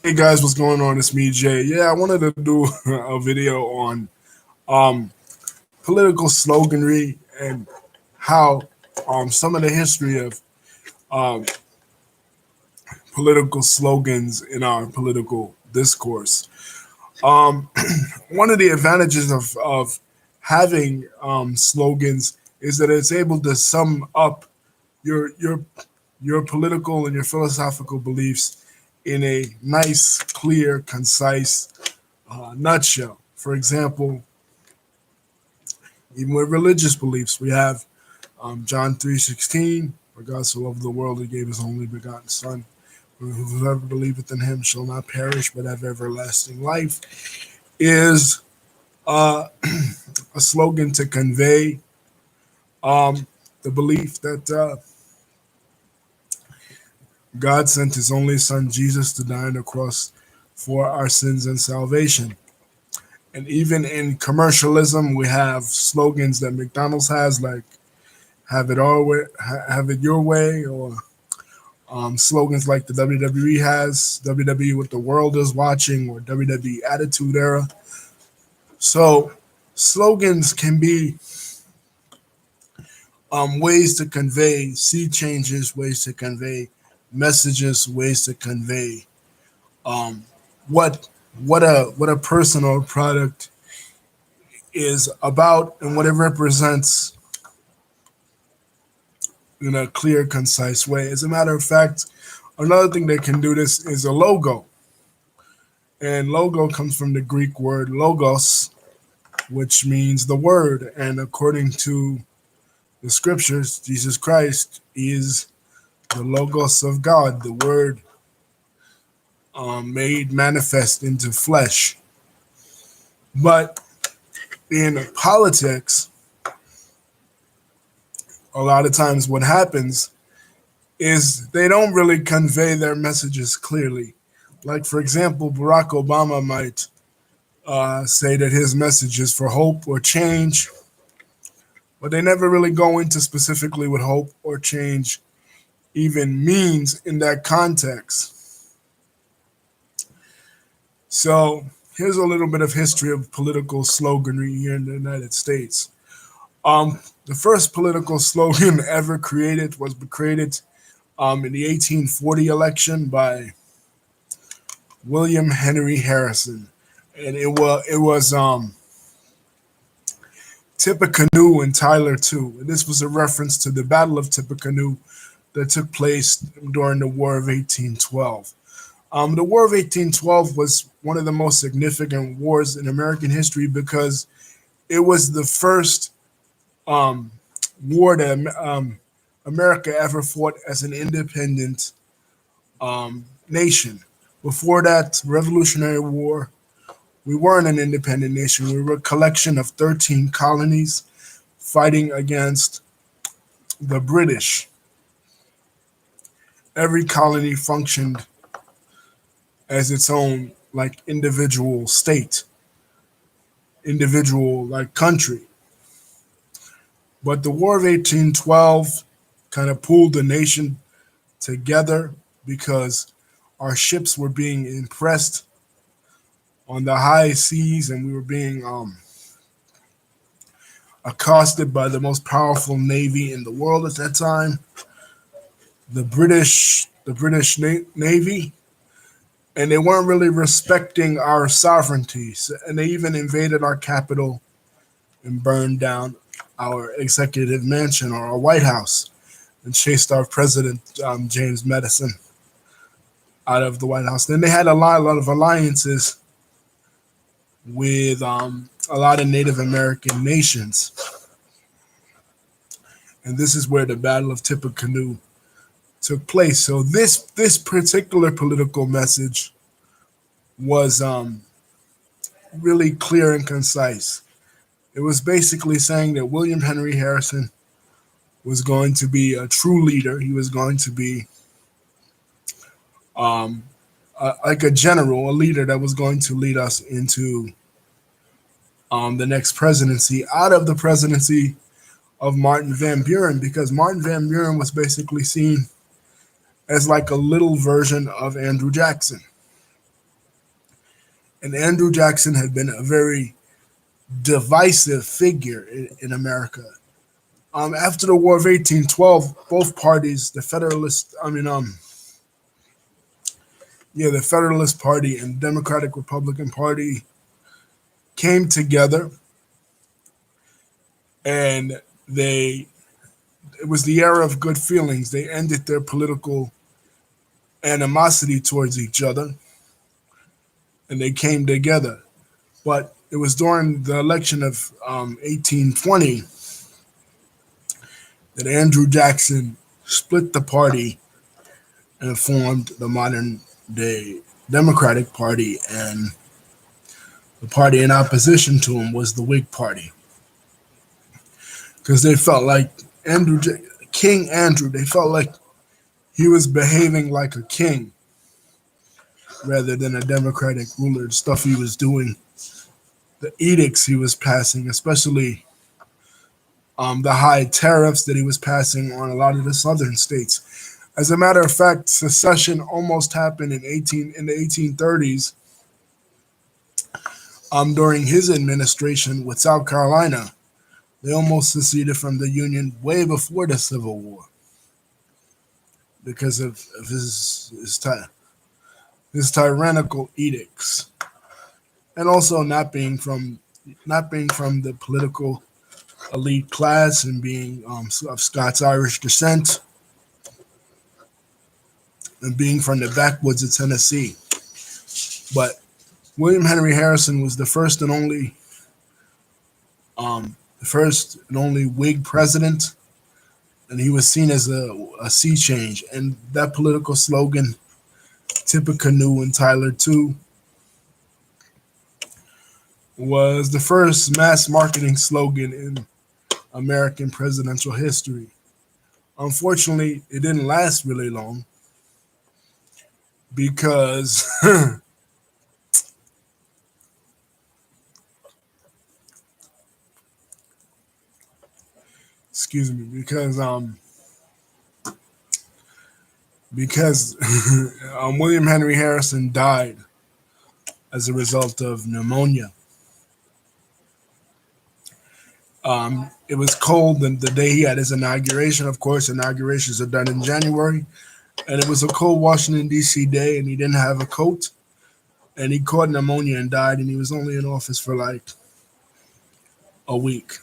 Hey guys, what's going on? It's me, Jay. Yeah, I wanted to do a video on um, political sloganry and how some of the history of um, political slogans in our political discourse. Um, One of the advantages of having slogans is that it's able to sum up your your your political and your philosophical beliefs in a nice, clear, concise nutshell. For example, even with religious beliefs, we have John 3:16, for God so loved the world, he gave his only begotten Son. Whoever believeth in him shall not perish but have everlasting life, is uh, a slogan to convey um, the belief that God sent his only Son, Jesus, to die on the cross for our sins and salvation. And even in commercialism, we have slogans that McDonald's has, like "Have it all way, have it your way," or slogans like the WWE has, "WWE what the world is watching," or "WWE Attitude Era." So slogans can be ways to convey sea changes, ways to convey messages, ways to convey um, what what a person or product is about and what it represents in a clear, concise way. As a matter of fact, another thing that can do this is a logo. And logo comes from the Greek word logos, which means the word. And according to the scriptures, Jesus Christ is the logos of God, the word made manifest into flesh. But in politics, a lot of times what happens is they don't really convey their messages clearly. Like, for example, Barack Obama might say that his message is for hope or change, but they never really go into specifically what hope or change even means in that context. So, here's a little bit of history of political sloganry here in the United States. The first political slogan ever created was created in the 1840 election by William Henry Harrison, and it was Tippecanoe and Tyler too. And this was a reference to the Battle of Tippecanoe that took place during the War of 1812. The War of 1812 was one of the most significant wars in American history because it was the first um, war that America ever fought as an independent nation. Before that Revolutionary War, we weren't an independent nation. We were a collection of 13 colonies fighting against the British. Every colony functioned as its own like individual state, individual like country. But the War of 1812 kind of pulled the nation together because our ships were being impressed on the high seas and we were being accosted by the most powerful navy in the world at that time, the British Navy, and they weren't really respecting our sovereignties, and they even invaded our capital and burned down our executive mansion or our White House and chased our president James Madison out of the White House. Then they had a lot of alliances with a lot of Native American nations, and this is where the Battle of Tippecanoe took place. So this particular political message was really clear and concise. It was basically saying that William Henry Harrison was going to be a true leader. He was going to be um, like a general, a leader that was going to lead us into the next presidency out of the presidency of Martin Van Buren, because Martin Van Buren was basically seen as like a little version of Andrew Jackson. And Andrew Jackson had been a very divisive figure in America. After the War of 1812, both parties, the Federalist Party and Democratic Republican Party, came together, and it was the era of good feelings. They ended their political animosity towards each other, and they came together. But it was during the election of 1820 that Andrew Jackson split the party and formed the modern day Democratic Party, and the party in opposition to him was the Whig Party, because they felt like King Andrew, they felt like he was behaving like a king rather than a democratic ruler. The stuff he was doing, the edicts he was passing, especially the high tariffs that he was passing on a lot of the southern states. As a matter of fact, secession almost happened in the 1830s during his administration with South Carolina. They almost seceded from the Union way before the Civil War because of his tyrannical edicts, and also not being from the political elite class, and being of Scots-Irish descent, and being from the backwoods of Tennessee. But William Henry Harrison was the first and only Whig president, and he was seen as a sea change. And that political slogan, "Tippecanoe and Tyler too," was the first mass marketing slogan in American presidential history. Unfortunately, it didn't last really long because excuse me, because William Henry Harrison died as a result of pneumonia. It was cold the day he had his inauguration. Of course, inaugurations are done in January, and it was a cold Washington, D.C. day, and he didn't have a coat, and he caught pneumonia and died, and he was only in office for like a week.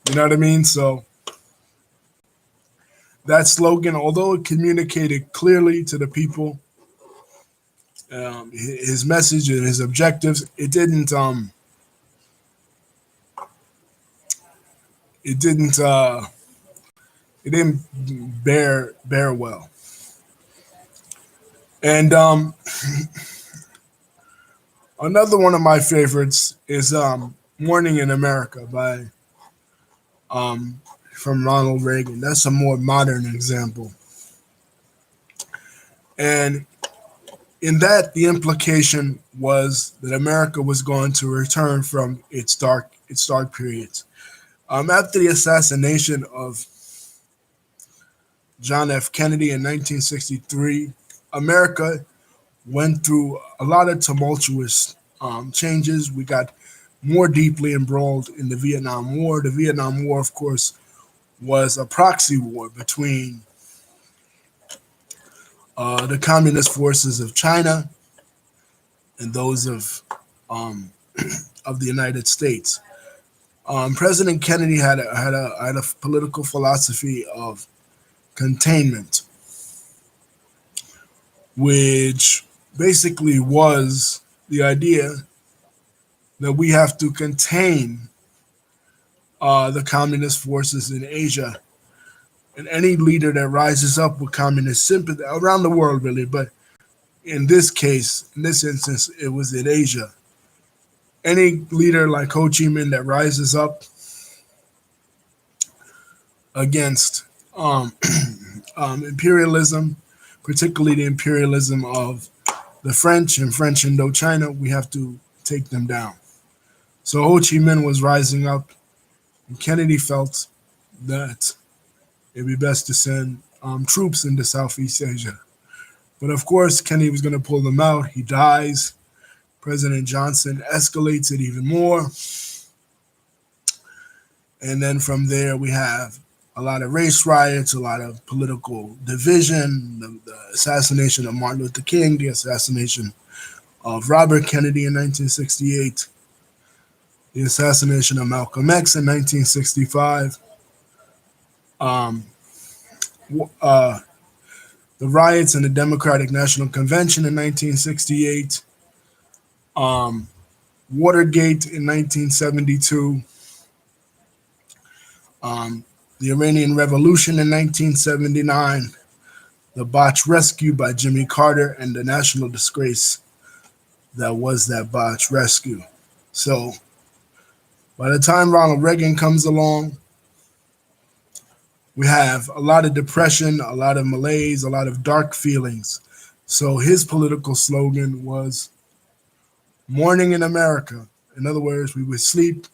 You know what I mean? So that slogan, although it communicated clearly to the people his message and his objectives, it didn't bear well. And another one of my favorites is "Morning in America" by from Ronald Reagan. That's a more modern example. And in that, the implication was that America was going to return from its dark periods. After the assassination of John F. Kennedy in 1963, America went through a lot of tumultuous changes. We got more deeply embroiled in the Vietnam War. The Vietnam War, of course, was a proxy war between the communist forces of China and those of the United States. President Kennedy had a political philosophy of containment, which basically was the idea that we have to contain the communist forces in Asia, and any leader that rises up with communist sympathy around the world, really, but in this instance, it was in Asia. Any leader like Ho Chi Minh that rises up against imperialism, particularly the imperialism of the French and French Indochina, we have to take them down. So Ho Chi Minh was rising up, and Kennedy felt that it'd be best to send troops into Southeast Asia. But of course, Kennedy was going to pull them out. He dies, President Johnson escalates it even more. And then from there, we have a lot of race riots, a lot of political division, the assassination of Martin Luther King, the assassination of Robert Kennedy in 1968, the assassination of Malcolm X in 1965, um, uh, the riots in the Democratic National Convention in 1968, um, Watergate in 1972, the Iranian Revolution in 1979, the botched rescue by Jimmy Carter, and the national disgrace that was that botched rescue. So by the time Ronald Reagan comes along, we have a lot of depression, a lot of malaise, a lot of dark feelings. So his political slogan was morning in America. In other words, we would sleep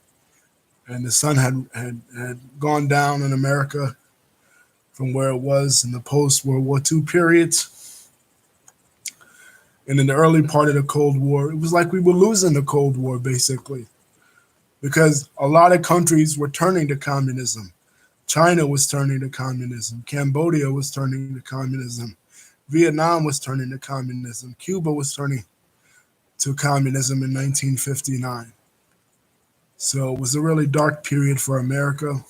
and the sun had gone down in America from where it was in the post-World War II periods. And in the early part of the Cold War, it was like we were losing the Cold War, basically, because a lot of countries were turning to communism. China was turning to communism. Cambodia was turning to communism. Vietnam was turning to communism. Cuba was turning to communism in 1959. So it was a really dark period for America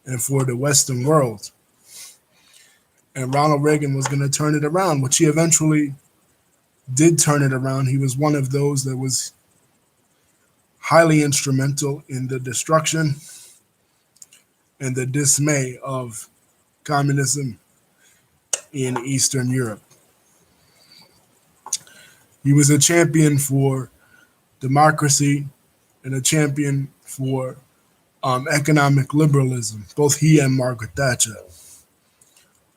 and for the Western world. And Ronald Reagan was going to turn it around, which he eventually did turn it around. He was one of those that was highly instrumental in the destruction and the dismay of communism in Eastern Europe. He was a champion for democracy and a champion for economic liberalism. Both he and Margaret Thatcher.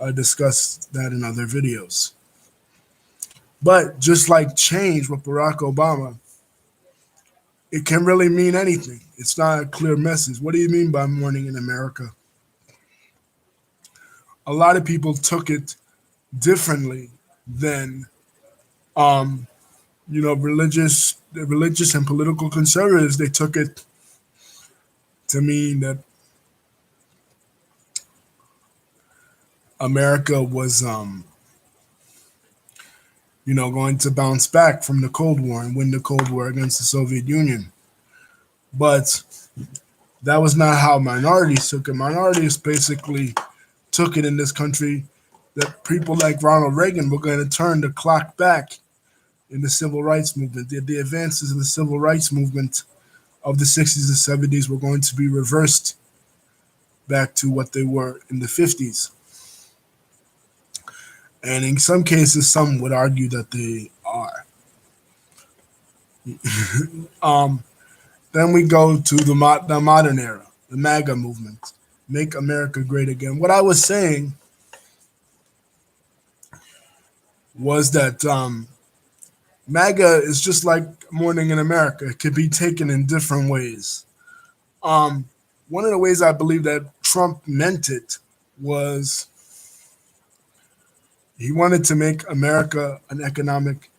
I discussed that in other videos. But just like change with Barack Obama, it can really mean anything. It's not a clear message. What do you mean by morning in America? A lot of people took it differently than religious and political conservatives. They took it to mean that America was going to bounce back from the Cold War and win the Cold War against the Soviet Union. But that was not how minorities took it. Minorities basically took it in this country that people like Ronald Reagan were going to turn the clock back in the civil rights movement. The advances in the civil rights movement of the 60s and 70s were going to be reversed back to what they were in the 50s. And in some cases, some would argue that they are. Then we go to the modern era, the MAGA movement, Make America Great Again. What I was saying was that MAGA is just like Morning in America. It could be taken in different ways. One of the ways I believe that Trump meant it was he wanted to make America an economic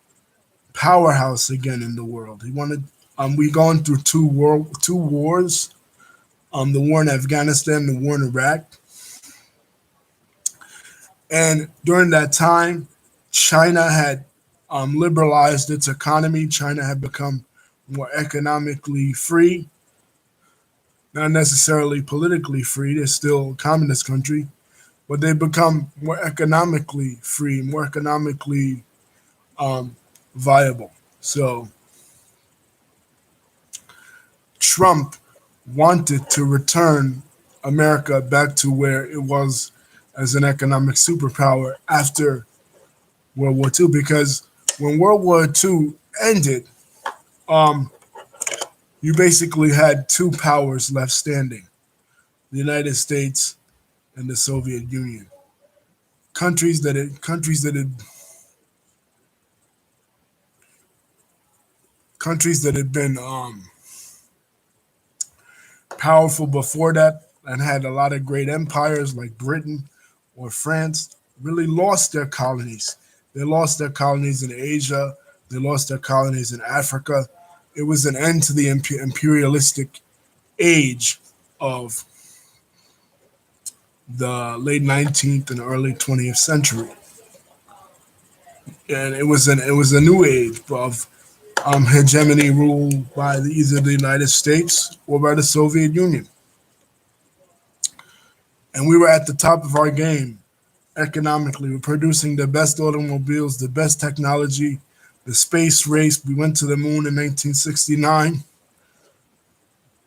powerhouse again in the world. He wanted. We gone through two wars. The war in Afghanistan, the war in Iraq, and during that time, China had liberalized its economy. China had become more economically free, not necessarily politically free. They're still a communist country, but they become more economically free, more economically viable. So Trump wanted to return America back to where it was as an economic superpower after World War II, because when World War II ended, you basically had two powers left standing: the United States and the Soviet Union. Countries that had been powerful before that and had a lot of great empires like Britain or France really lost their colonies. They lost their colonies in Asia, They lost their colonies in Africa. It was an end to the imperialistic age of the late 19th and early 20th century, and it was a new age of hegemony ruled by either the United States or by the Soviet Union. And we were at the top of our game economically. We're producing the best automobiles, the best technology, the space race. We went to the moon in 1969.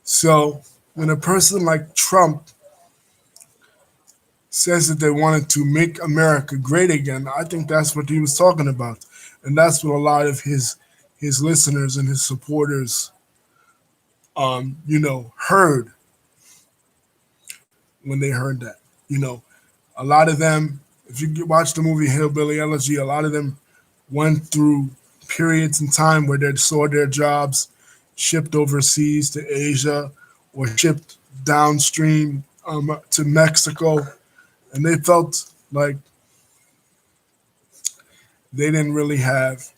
So when a person like Trump says that they wanted to make America great again, I think that's what he was talking about. And that's what a lot of his listeners and his supporters heard when they heard that. You know, a lot of them, if you watch the movie Hillbilly Elegy, a lot of them went through periods in time where they saw their jobs shipped overseas to Asia or shipped downstream to Mexico, and they felt like they didn't really have,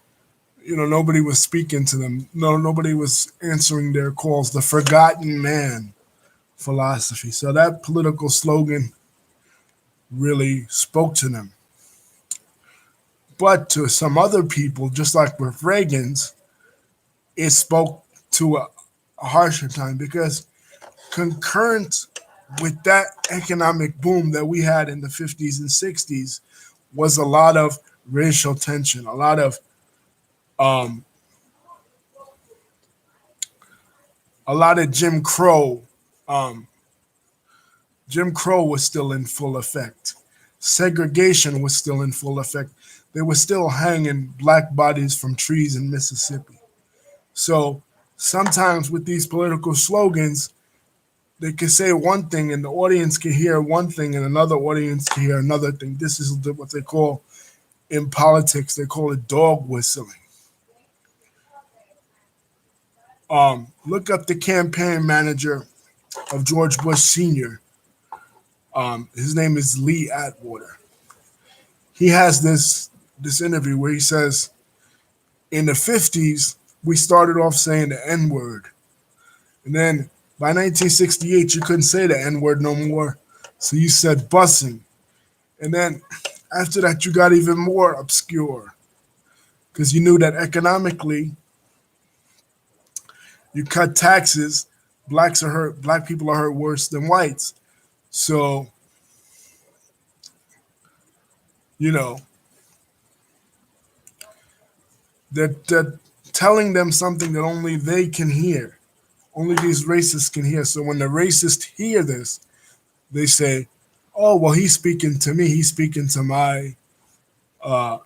nobody was speaking to them. No, nobody was answering their calls. The forgotten man philosophy. So that political slogan really spoke to them. But to some other people, just like with Reagan's, it spoke to a harsher time because concurrent with that economic boom that we had in the 50s and 60s was a lot of racial tension, um, a lot of Jim Crow. Um, Jim Crow was still in full effect. Segregation was still in full effect. They were still hanging black bodies from trees in Mississippi. So sometimes with these political slogans, they can say one thing and the audience can hear one thing and another audience can hear another thing. This is what they call in politics, they call it dog whistling. Look up the campaign manager of George Bush Sr. His name is Lee Atwater. He has this interview where he says, in the 50s, we started off saying the N word. And then by 1968, you couldn't say the N word no more. So you said bussing. And then after that, you got even more obscure because you knew that economically, you cut taxes, black people are hurt worse than whites. So, you know, they're telling them something that only they can hear. Only these racists can hear. So when the racists hear this, they say, "Oh, well, he's speaking to me. He's speaking to my, uh,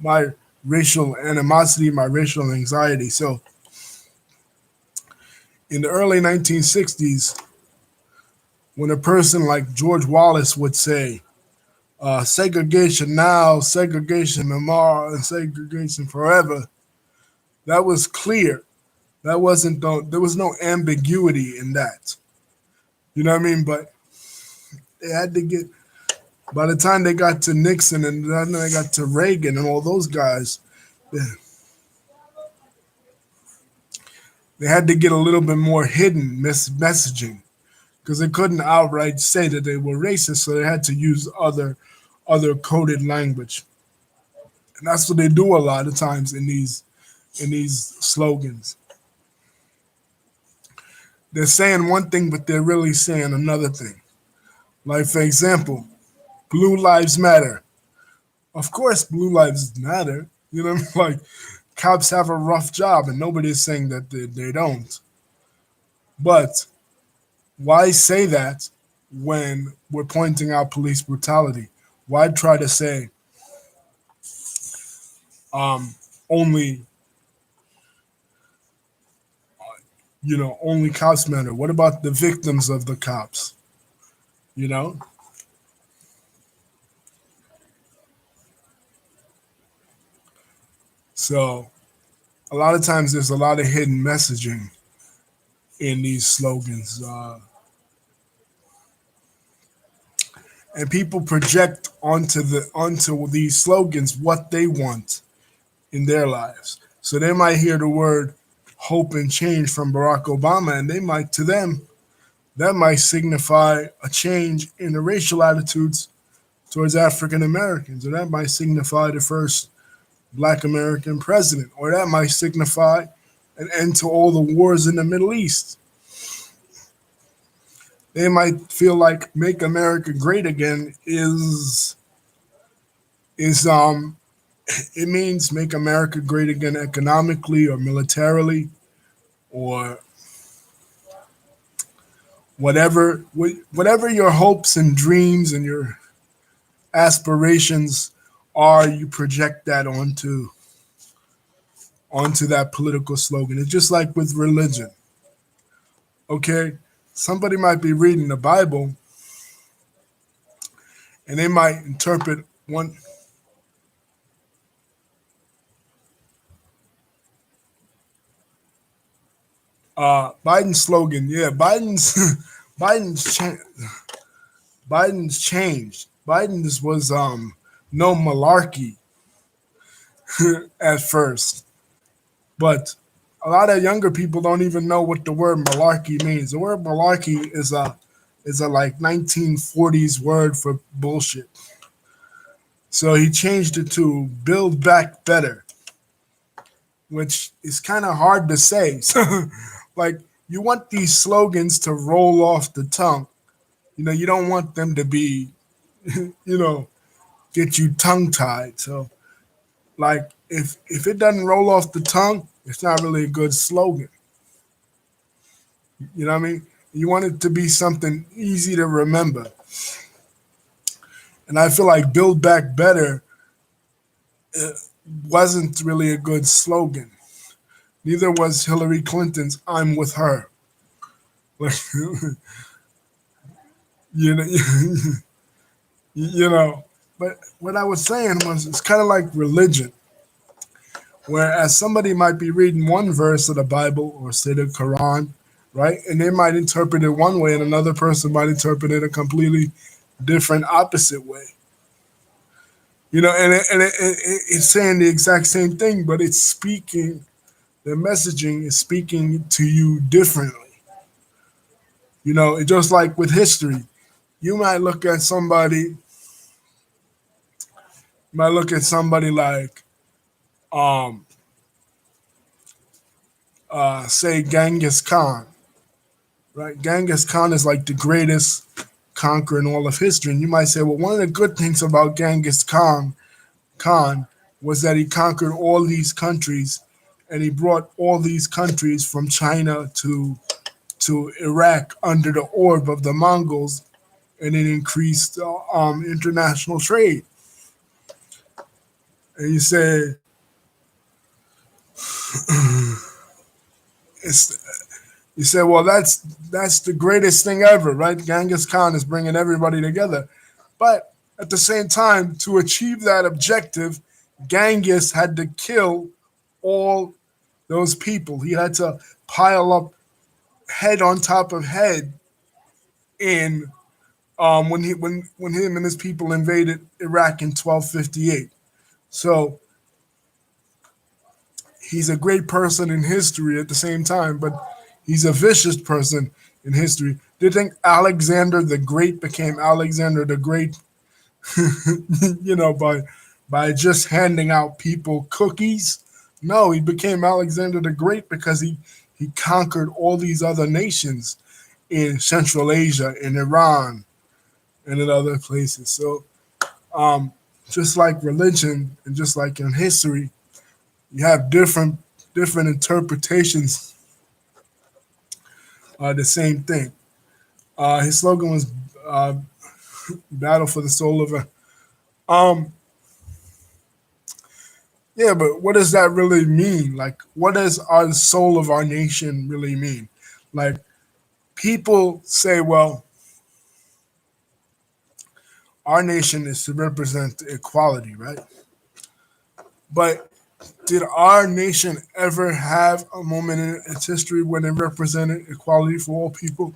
my racial animosity, my racial anxiety." So in the early 1960s, when a person like George Wallace would say, "Segregation now, segregation tomorrow, and segregation forever," that was clear. That wasn't there was no ambiguity in that. You know what I mean? But they had to get by the time they got to Nixon and then they got to Reagan and all those guys, they, they had to get a little bit more hidden messaging because they couldn't outright say that they were racist, so they had to use other coded language, and that's what they do a lot of times in these slogans. They're saying one thing, but they're really saying another thing. Like, for example, Blue Lives Matter. Of course, Blue Lives Matter. You know what I mean? Like, cops have a rough job, and nobody's saying that they don't. But why say that when we're pointing out police brutality? Why try to say only only cops matter? What about the victims of the cops? You know, so a lot of times there's a lot of hidden messaging in these slogans, and people project onto these slogans what they want. in their lives. So they might hear the word hope and change from Barack Obama, and they might, to them, that might signify a change in the racial attitudes towards African Americans, or that might signify the first Black American president, or that might signify an end to all the wars in the Middle East. They might feel like "Make America Great Again" is it means make America great again economically or militarily or whatever your hopes and dreams and your aspirations are, you project that onto that political slogan. It's just like with religion. Okay? Somebody might be reading the Bible and they might interpret one Biden's slogan. Yeah, Biden's Biden's changed. Biden's was no malarkey at first, but a lot of younger people don't even know what the word malarkey means. The word malarkey is a like 1940s word for bullshit. So he changed it to build back better, which is kind of hard to say. So, like, you want these slogans to roll off the tongue. You don't want them to be, you know, get you tongue tied. So, like, if it doesn't roll off the tongue, it's not really a good slogan. You know what I mean? You want it to be something easy to remember. And I feel like "Build Back Better" uh, wasn't really a good slogan. Neither was Hillary Clinton's "I'm with her." Like, you know, you know. But what I was saying was, it's kind of like religion, whereas somebody might be reading one verse of the Bible or say the Quran, right, and they might interpret it one way, and another person might interpret it a completely different, opposite way. It's saying the exact same thing, but it's speaking. The messaging is speaking to you differently. It's just like with history. You might look at somebody, like, um, say Genghis Khan, right? Genghis Khan is like the greatest conqueror in all of history, and you might say, well, one of the good things about Genghis Khan was that he conquered all these countries, and he brought all these countries from China to Iraq under the orb of the Mongols, and it increased international trade. And you say it's you say, well, that's the greatest thing ever, right? Genghis Khan is bringing everybody together, but at the same time, to achieve that objective, Genghis had to kill all those people. He had to pile up head on top of head in when him and his people invaded Iraq in 1258. So he's a great person in history at the same time, but he's a vicious person in history. Do you think Alexander the Great became Alexander the Great, by just handing out people cookies? No, he became Alexander the Great because he conquered all these other nations in Central Asia, in Iran, and in other places. So, um, just like religion and just like in history, you have different interpretations of the same thing. His slogan was uh, "Battle for the Soul of a." Um, yeah, but what does that really mean? Like, what does our soul of our nation really mean? Like, people say, well, our nation is to represent equality, right? But did our nation ever have a moment in its history when it represented equality for all people?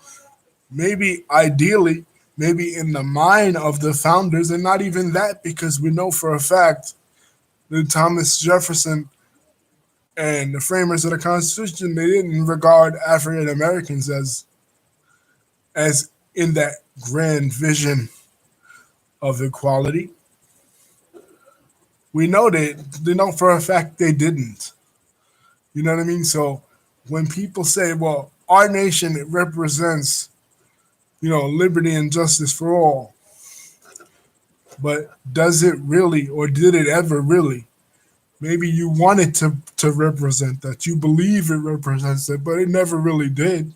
Maybe ideally, maybe in the mind of the founders, and not even that, because we know for a fact Thomas Jefferson and the framers of the Constitution, they didn't regard African Americans as in that grand vision of equality. We know they know for a fact they didn't. You know what I mean? So when people say, well, our nation it represents, liberty and justice for all, but does it really, or did it ever really? Maybe you want it to represent that. You believe it represents it, but it never really did.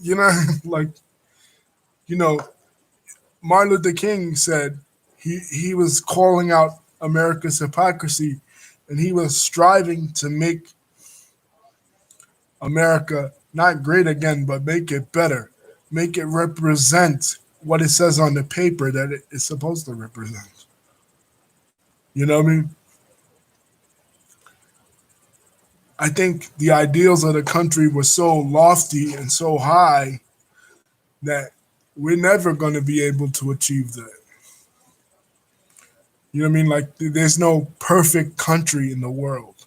you know, like, you know, Martin Luther King said he was calling out America's hypocrisy and he was striving to make America not great again, but make it better, make it represent what it says on the paper that it is supposed to represent. You know what I mean? I think the ideals of the country were so lofty and so high that we're never going to be able to achieve that. You know what I mean? Like, there's no perfect country in the world.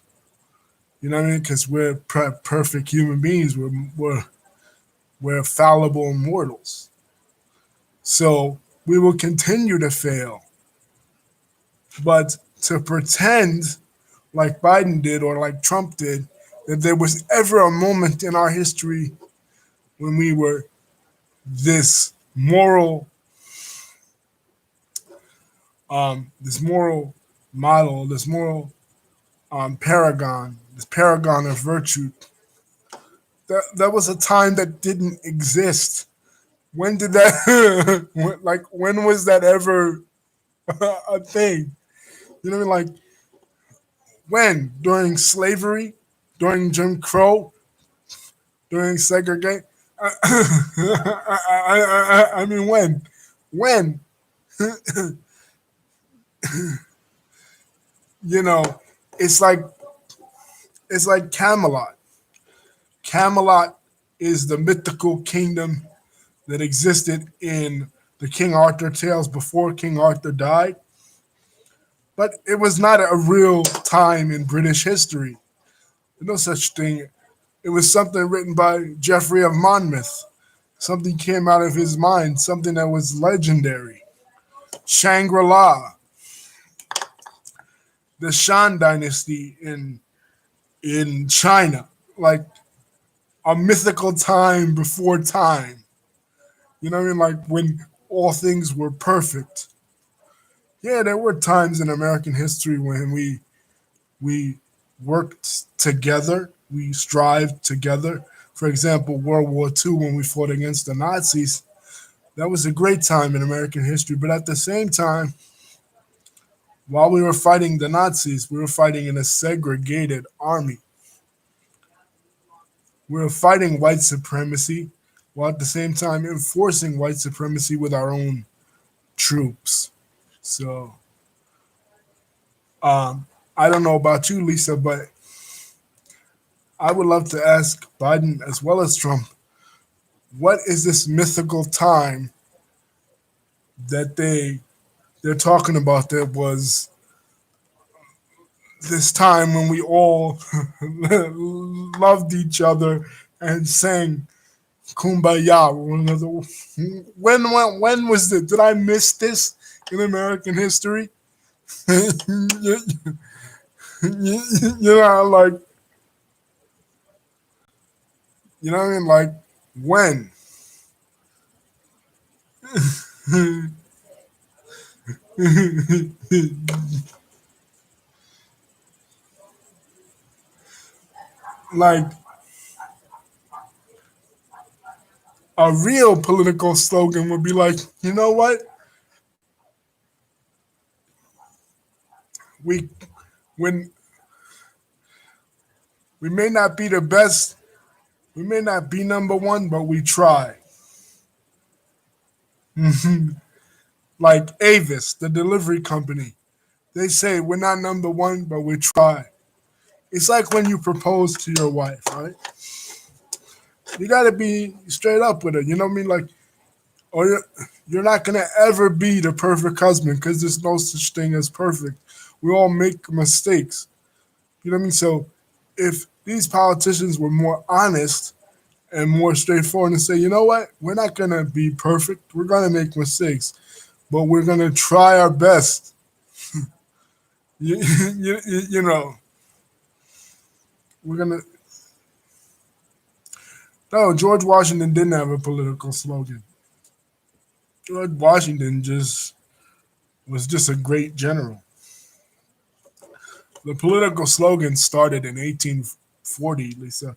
You know what I mean? Because we're perfect human beings. We're fallible mortals. So we will continue to fail. But to pretend like Biden did or like Trump did that there was ever a moment in our history when we were this moral this moral model, this moral paragon, this paragon of virtue. That was a time that didn't exist. When did that? When was that ever a thing? You know what I mean? Like, when? During slavery, during Jim Crow, during segregation. I mean, when? When? You know, it's like Camelot. Camelot is the mythical kingdom that existed in the King Arthur tales before King Arthur died. But it was not a real time in British history. There's no such thing. It was something written by Geoffrey of Monmouth. Something came out of his mind, something that was legendary. Shangri-La, the Shan dynasty in China, like a mythical time before time. You know what I mean? Like when all things were perfect. Yeah, there were times in American history when we worked together, we strived together. For example, World War II, when we fought against the Nazis, that was a great time in American history. But at the same time, while we were fighting the Nazis, we were fighting in a segregated army. We were fighting white supremacy while at the same time enforcing white supremacy with our own troops. So, I don't know about you, Lisa, but I would love to ask Biden as well as Trump, what is this mythical time that they're talking about that was this time when we all loved each other and sang kumbaya with one another. When was it? Did I miss this in American history? you, like, you know what I mean? Like, when? Like, a real political slogan would be like, you know what? We when we may not be the best, we may not be number one, but we try. Like Avis, the delivery company. They say we're not number one, but we try. It's like when you propose to your wife, right? You gotta be straight up with her. You know what I mean? Like, or you're not gonna ever be the perfect husband because there's no such thing as perfect. We all make mistakes. You know what I mean? So if these politicians were more honest and more straightforward and say, you know what, we're not gonna be perfect. We're gonna make mistakes, but we're gonna try our best. You, you know, we're gonna. No, George Washington didn't have a political slogan. George Washington just was just a great general. The political slogan started in 1840, Lisa,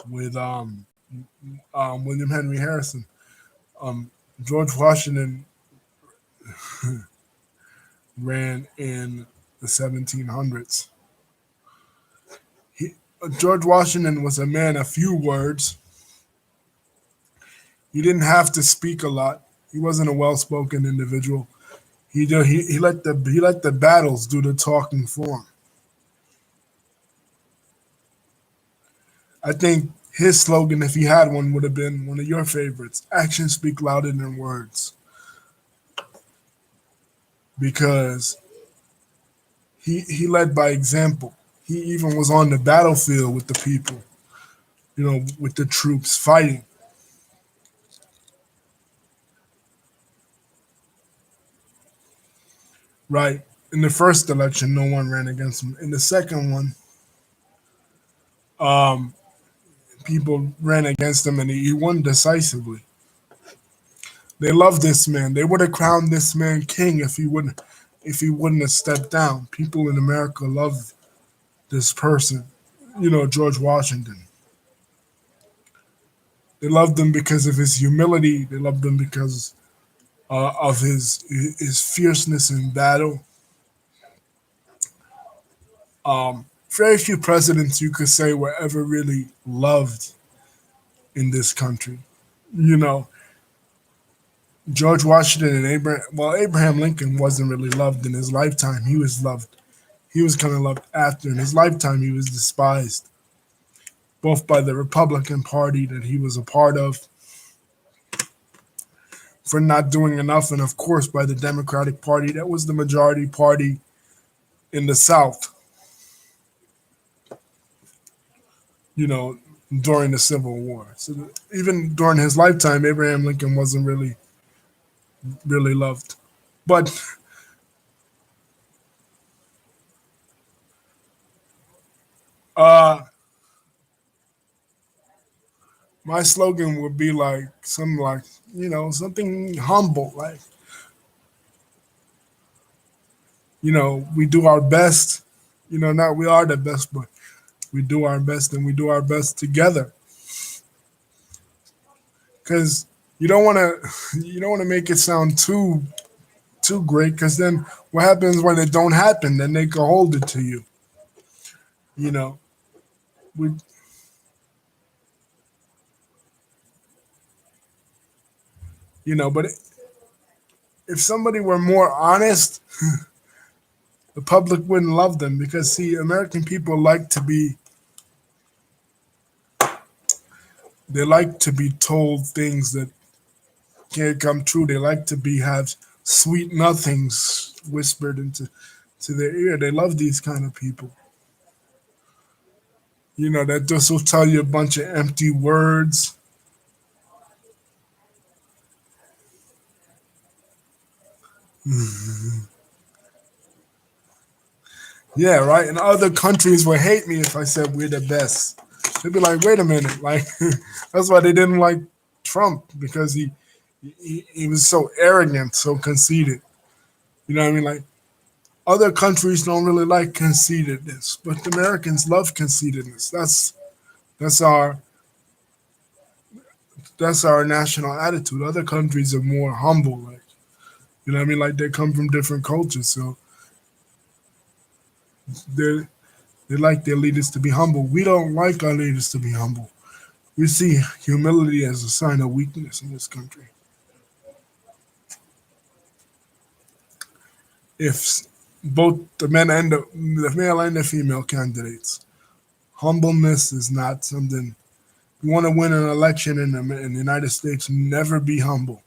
with William Henry Harrison. Um, George Washington ran in the 1700s. He, George Washington was a man of few words. He didn't have to speak a lot. He wasn't a well-spoken individual. He let the battles do the talking for him. I think his slogan, if he had one, would have been one of your favorites: "Actions speak louder than words." Because he led by example. He even was on the battlefield with the people, with the troops fighting. Right. In the first election, no one ran against him. In the second one, um, people ran against him, and he won decisively. They loved this man. They would have crowned this man king if he wouldn't have stepped down. People in America love this person, George Washington. They loved him because of his humility. They loved him because of his fierceness in battle. Very few presidents you could say were ever really loved in this country. You know, George Washington and Abraham Lincoln wasn't really loved in his lifetime. He was loved. He was kind of loved after. In his lifetime, he was despised, both by the Republican Party that he was a part of for not doing enough, and of course by the Democratic Party that was the majority party in the South, you know, during the Civil War. So even during his lifetime, Abraham Lincoln wasn't really loved. But uh, my slogan would be like something like, something humble, like, we do our best. Not we are the best, but we do our best, and we do our best together. Because you don't want to you don't want to make it sound too great, because then what happens when it don't happen? Then they can hold it to you. You know, we but if somebody were more honest, the public wouldn't love them, because see, American people like to be told things that can't come true. They like to be have sweet nothings whispered into to their ear. They love these kind of people. That just will tell you a bunch of empty words. Yeah, right. And other countries would hate me if I said we're the best. They'd be like, wait a minute, like that's why they didn't like Trump, because he was so arrogant, so conceited. You know what I mean? Like, other countries don't really like conceitedness, but the Americans love conceitedness. That's our that's our national attitude. Other countries are more humble, like, what I mean? Like, they come from different cultures, so they they like their leaders to be humble. We don't like our leaders to be humble. We see humility as a sign of weakness in this country. If both the male and the female candidates, humbleness is not something. You want to win an election in the United States, never be humble.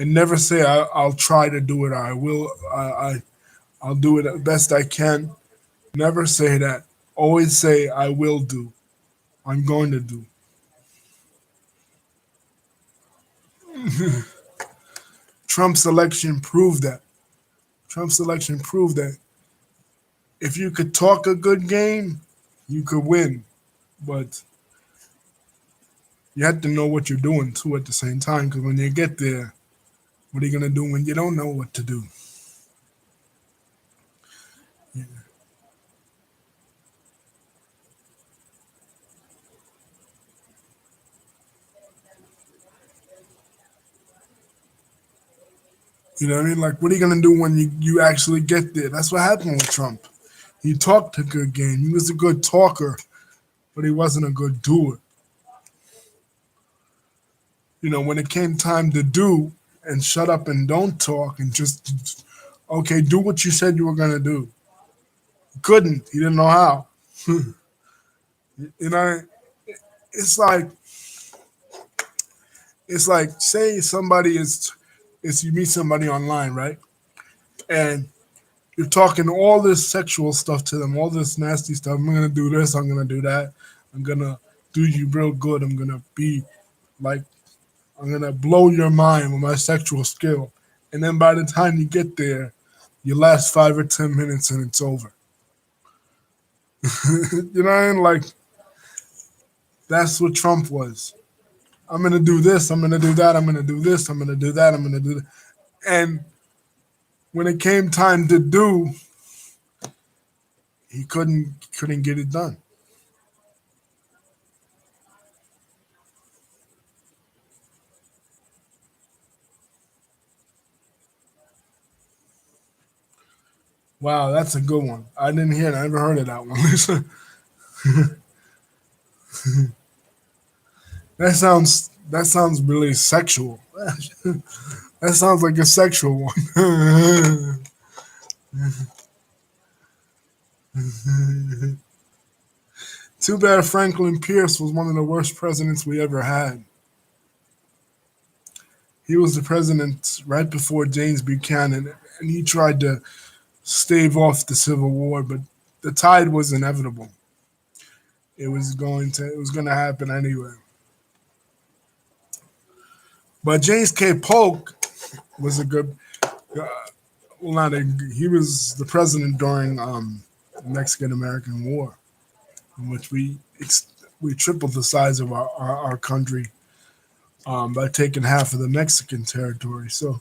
and never say I'll try to do it or I will. I'll do it the best I can. Never say that. Always say I will do. I'm going to do. Trump's election proved that. Trump's election proved that if you could talk a good game, you could win. But you have to know what you're doing too at the same time. Because when you get there, what are you gonna do when you don't know what to do? You know what I mean? Like, what are you gonna do when you actually get there? That's what happened with Trump. He talked a good game. He was a good talker, but he wasn't a good doer. You know, when it came time to do and shut up and don't talk and just okay, do what you said you were gonna do. He couldn't. He didn't know how. You know, it's like say somebody is you meet somebody online, right? And you're talking all this sexual stuff to them, all this nasty stuff. I'm gonna do this. I'm gonna do that. I'm gonna do you real good. I'm gonna be like I'm gonna blow your mind with my sexual skill. And then by the time you get there, you last 5 or 10 minutes and it's over. You know what I mean? Like that's what Trump was. I'm gonna do this. I'm gonna do that. I'm gonna do this. I'm gonna do that. I'm gonna do that. And when it came time to do, he couldn't get it done. Wow, that's a good one. I didn't hear. That. I never heard of that one. That sounds really sexual. That sounds like a sexual one. Too bad Franklin Pierce was one of the worst presidents we ever had. He was the president right before James Buchanan, and he tried to stave off the Civil War, but the tide was inevitable. It was going to happen anyway. But James K. Polk was a good, uh, well, not a, he was the president during the Mexican American War, in which we tripled the size of our country by taking half of the Mexican territory. So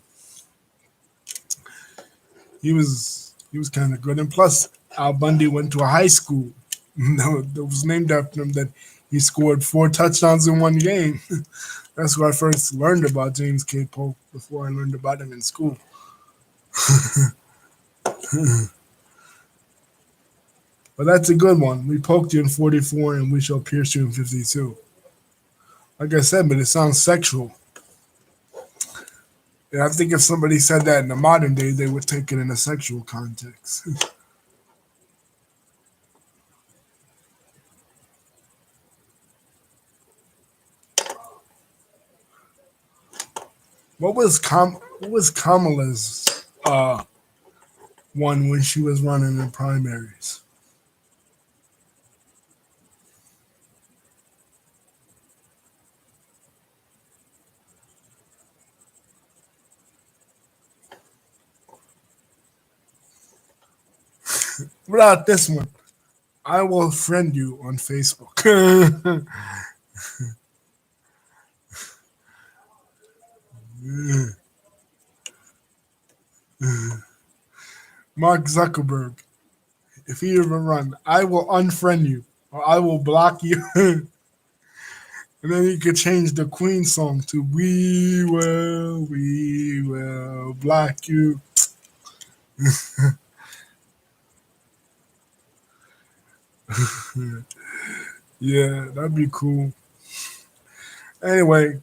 he was kind of good. And plus, Al Bundy went to a high school that was named after him. That he scored 4 touchdowns in one game. That's where I first learned about James K. Polk before I learned about him in school. But that's a good one. We poked you in 44 and we shall pierce you in 52. Like I said, but it sounds sexual. And I think if somebody said that in the modern day, they would take it in a sexual context. what was Kamala's one when she was running in primaries? Without this one, I will friend you on Facebook. Mark Zuckerberg, if he ever run, I will unfriend you or I will block you. And then you could change the Queen song to we will block you. Yeah, that'd be cool. Anyway,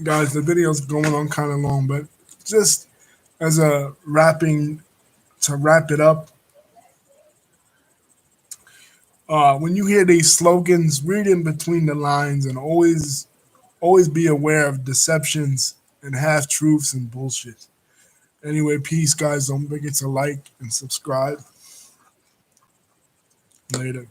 guys, the video's going on kind of long, but just as a wrapping to wrap it up, when you hear these slogans, read in between the lines and always be aware of deceptions and half truths and bullshit. Anyway, peace, guys. Don't forget to like and subscribe. Later.